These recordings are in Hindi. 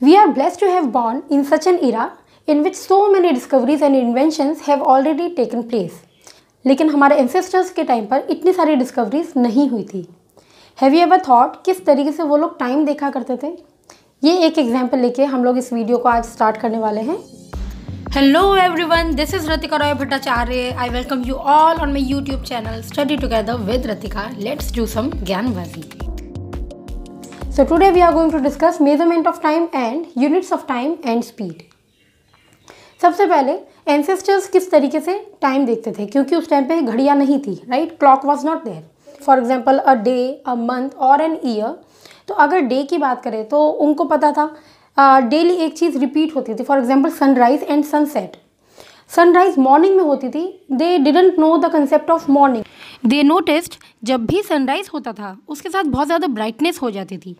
We are blessed to have born in such an era in which so many discoveries and inventions have already taken place. लेकिन हमारे एंसेस्टर्स के टाइम पर इतनी सारी डिस्कवरीज नहीं हुई थी. हैव यू एवर थॉट किस तरीके से वो लोग टाइम देखा करते थे? ये एक एग्जाम्पल लेके हम लोग इस वीडियो को आज स्टार्ट करने वाले हैं. Hello everyone, this is Ratika Roy Bhattacharya. I welcome you all on my YouTube channel Study Together with Ratika. Let's do some Gyanbazi. So today we are going to discuss measurement of time and units of time and speed. सबसे पहले एंसेस्टर्स किस तरीके से टाइम देखते थे, क्योंकि उस टाइम पे घड़ियाँ नहीं थी, right. Clock was not there. For example a day, a month और एन ईयर. तो अगर डे की बात करें तो उनको पता था डेली एक चीज़ रिपीट होती थी. For example sunrise and sunset. Sunrise morning में होती थी. They didn't know the concept of morning. They noticed जब भी सनराइज होता था उसके साथ बहुत ज़्यादा ब्राइटनेस हो जाती थी,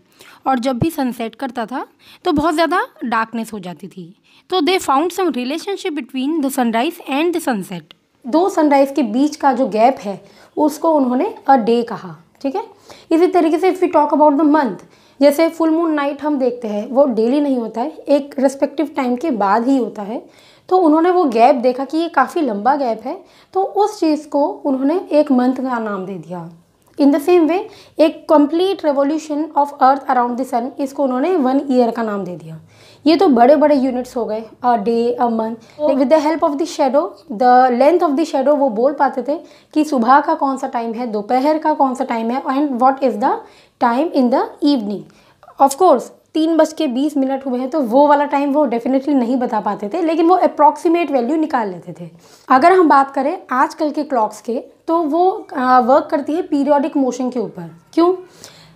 और जब भी सनसेट करता था तो बहुत ज़्यादा डार्कनेस हो जाती थी. तो they found some relationship between the sunrise and the sunset. दो सनराइज के बीच का जो गैप है उसको उन्होंने अ डे कहा. ठीक है. इसी तरीके से if we talk about the month, जैसे फुल मून नाइट हम देखते हैं वो डेली नहीं होता है, एक रेस्पेक्टिव टाइम के बाद ही होता है. तो उन्होंने वो गैप देखा कि ये काफ़ी लंबा गैप है, तो उस चीज़ को उन्होंने एक मंथ का नाम दे दिया. इन द सेम वे एक complete revolution of earth around the sun, इसको उन्होंने 1 ईयर का नाम दे दिया. ये तो बड़े बड़े यूनिट्स हो गए. अ day, a month. With the help of the shadow, the length of the shadow, वो बोल पाते थे कि सुबह का कौन सा टाइम है, दोपहर का कौन सा टाइम है, and what is the time in the evening. Of course 3:20 हुए हैं तो वो वाला टाइम वो डेफिनेटली नहीं बता पाते थे, लेकिन वो अप्रॉक्सीमेट वैल्यू निकाल लेते थे. अगर हम बात करें आजकल के क्लॉक्स के, तो वो वर्क करती है पीरियोडिक मोशन के ऊपर. क्यों?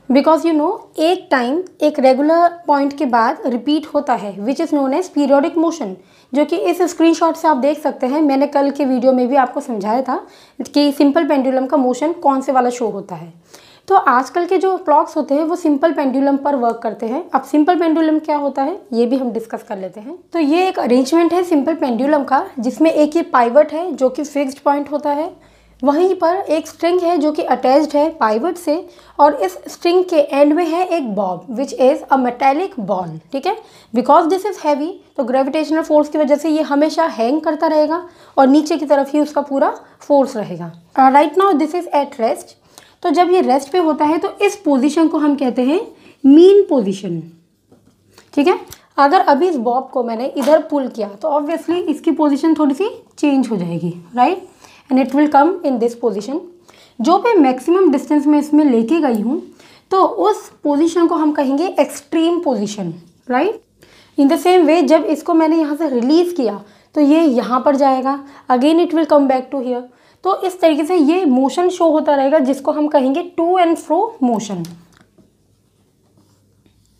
बिकॉज यू नो एक टाइम एक रेगुलर पॉइंट के बाद रिपीट होता है, which is known as periodic motion, जो कि इस स्क्रीनशॉट से आप देख सकते हैं. मैंने कल के वीडियो में भी आपको समझाया था कि सिंपल पेंडुलम का मोशन कौन से वाला शो होता है. तो आजकल के जो क्लॉक्स होते हैं वो सिंपल पेंडुलम पर वर्क करते हैं. अब सिंपल पेंडुलम क्या होता है ये भी हम डिस्कस कर लेते हैं. तो ये एक अरेंजमेंट है सिंपल पेंडुलम का, जिसमें एक ये पाइवट है जो कि फिक्स्ड पॉइंट होता है. वहीं पर एक स्ट्रिंग है जो कि अटैच्ड है पाइवट से, और इस स्ट्रिंग के एंड में है एक Bob which is a metallic ball. ठीक है. बिकॉज दिस इज़ हैवी, तो ग्रेविटेशनल फोर्स की वजह से ये हमेशा हैंग करता रहेगा और नीचे की तरफ ही उसका पूरा फोर्स रहेगा. Right now this is at rest. तो जब ये रेस्ट पे होता है तो इस पोजीशन को हम कहते हैं मीन पोजीशन. ठीक है. अगर अभी इस बॉब को मैंने इधर पुल किया तो ऑब्वियसली इसकी पोजीशन थोड़ी सी चेंज हो जाएगी, right, and it will come in this position. जो मैं मैक्सिमम डिस्टेंस में इसमें लेके गई हूँ तो उस पोजीशन को हम कहेंगे extreme position, right. In the same वे जब इसको मैंने यहाँ से रिलीज़ किया तो ये यहाँ पर जाएगा, again it will come back to here. तो इस तरीके से ये मोशन शो होता रहेगा, जिसको हम कहेंगे टू एंड फ्रो मोशन.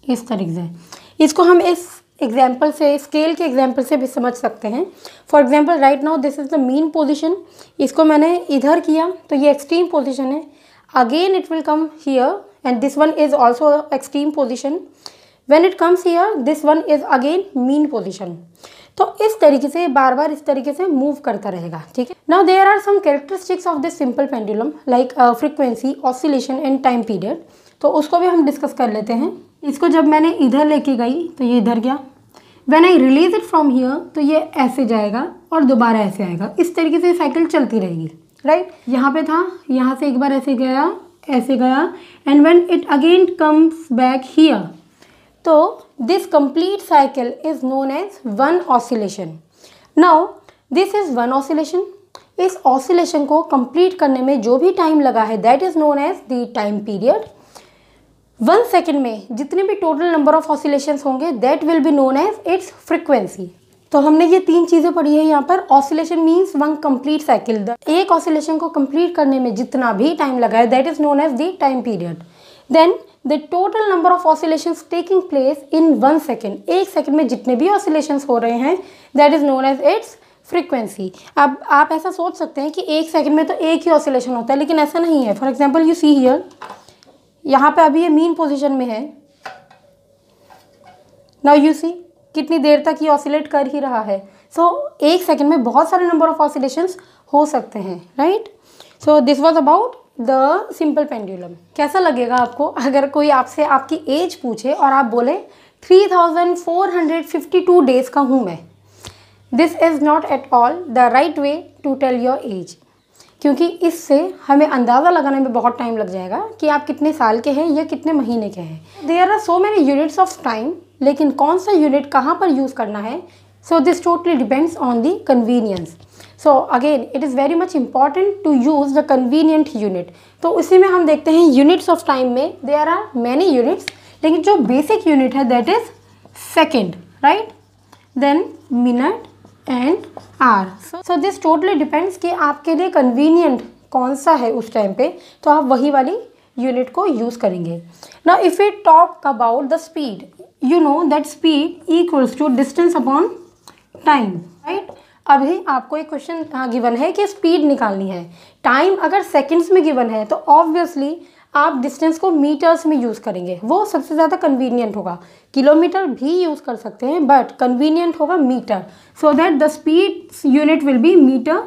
इस तरीके से इसको हम इस एग्जाम्पल से, स्केल के एग्जाम्पल से भी समझ सकते हैं. For example right now this is the mean position. इसको मैंने इधर किया तो ये एक्सट्रीम पोजीशन है. Again it will come here and this one is also extreme position. When it comes here this one is again mean position. तो इस तरीके से बार बार इस तरीके से मूव करता रहेगा. ठीक है. Now there are some characteristics of this simple pendulum like frequency, oscillation and time period. तो उसको भी हम डिस्कस कर लेते हैं. इसको जब मैंने इधर लेके गई तो ये इधर गया. When I release it from here तो ये ऐसे जाएगा और दोबारा ऐसे आएगा. इस तरीके से साइकिल चलती रहेगी, राइट. यहाँ पे था, यहाँ से एक बार ऐसे गया, and when it again comes back here, तो this complete cycle is known as one oscillation. Now this is one oscillation. इस oscillation को complete करने में जो भी टाइम लगा है that is known as the time period. 1 second में जितने भी टोटल नंबर ऑफ oscillations होंगे that will be known as its frequency. तो हमने ये 3 चीज़ें पढ़ी है यहाँ पर. oscillation means one complete cycle. एक oscillation को complete करने में जितना भी टाइम लगा है that is known as the time period. Then the total number of oscillations taking place in 1 second. 1 second में जितने भी oscillations हो रहे हैं that is known as its frequency. अब आप ऐसा सोच सकते हैं कि 1 सेकेंड में तो एक ही oscillation होता है, लेकिन ऐसा नहीं है. For example you see here, यहाँ पे अभी ये मीन पोजीशन में है. नाउ यू सी कितनी देर तक ये ऑसिलेट कर ही रहा है. सो 1 सेकेंड में बहुत सारे नंबर ऑफ ऑसिलेशंस हो सकते हैं, right. So this was about the simple pendulum. कैसा लगेगा आपको अगर कोई आपसे आपकी एज पूछे और आप बोले 3452 डेज़ का हूँ मैं। This is not at all the right way to tell your age, क्योंकि इससे हमें अंदाज़ा लगाने में बहुत टाइम लग जाएगा कि आप कितने साल के हैं या कितने महीने के हैं। There are so many units of time, लेकिन कौन सा यूनिट कहाँ पर यूज़ करना है, so this totally depends on the convenience. So again it is very much important to use the convenient unit. तो इसी में हम देखते हैं यूनिट्स ऑफ टाइम में देयर आर मैनी यूनिट्स, लेकिन जो बेसिक यूनिट है that is second, right, then minute and hour. So this totally depends कि आपके लिए कन्वीनियंट कौन सा है उस टाइम पे, तो आप वही वाली यूनिट को यूज़ करेंगे। Now if we talk about the speed, you know that speed equals to distance upon time, right. अभी आपको एक क्वेश्चन गिवन है कि स्पीड निकालनी है, टाइम अगर सेकंड्स में गिवन है तो ऑब्वियसली आप डिस्टेंस को मीटर्स में यूज़ करेंगे, वो सबसे ज़्यादा कन्वीनियंट होगा। किलोमीटर भी यूज़ कर सकते हैं बट कन्वीनियंट होगा metre, so that the speed unit will be metre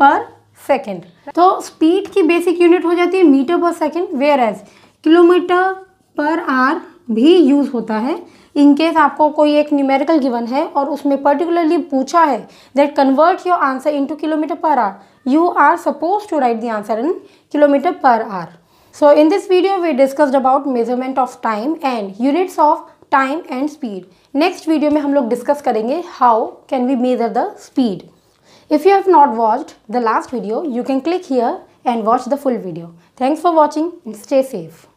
per second. तो स्पीड की बेसिक यूनिट हो जाती है metre per second, whereas kilometre per hour भी यूज़ होता है इन केस आपको कोई एक न्यूमेरिकल गिवन है और उसमें पर्टिकुलरली पूछा है that convert your answer into kilometre per our, you are supposed to write the answer in kilometer per hour. So in this video we discussed about measurement of time and units of time and speed. Next video में हम लोग discuss करेंगे how can we measure the speed. If you have not watched the last video, you can click here and watch the full video. Thanks for watching and stay safe.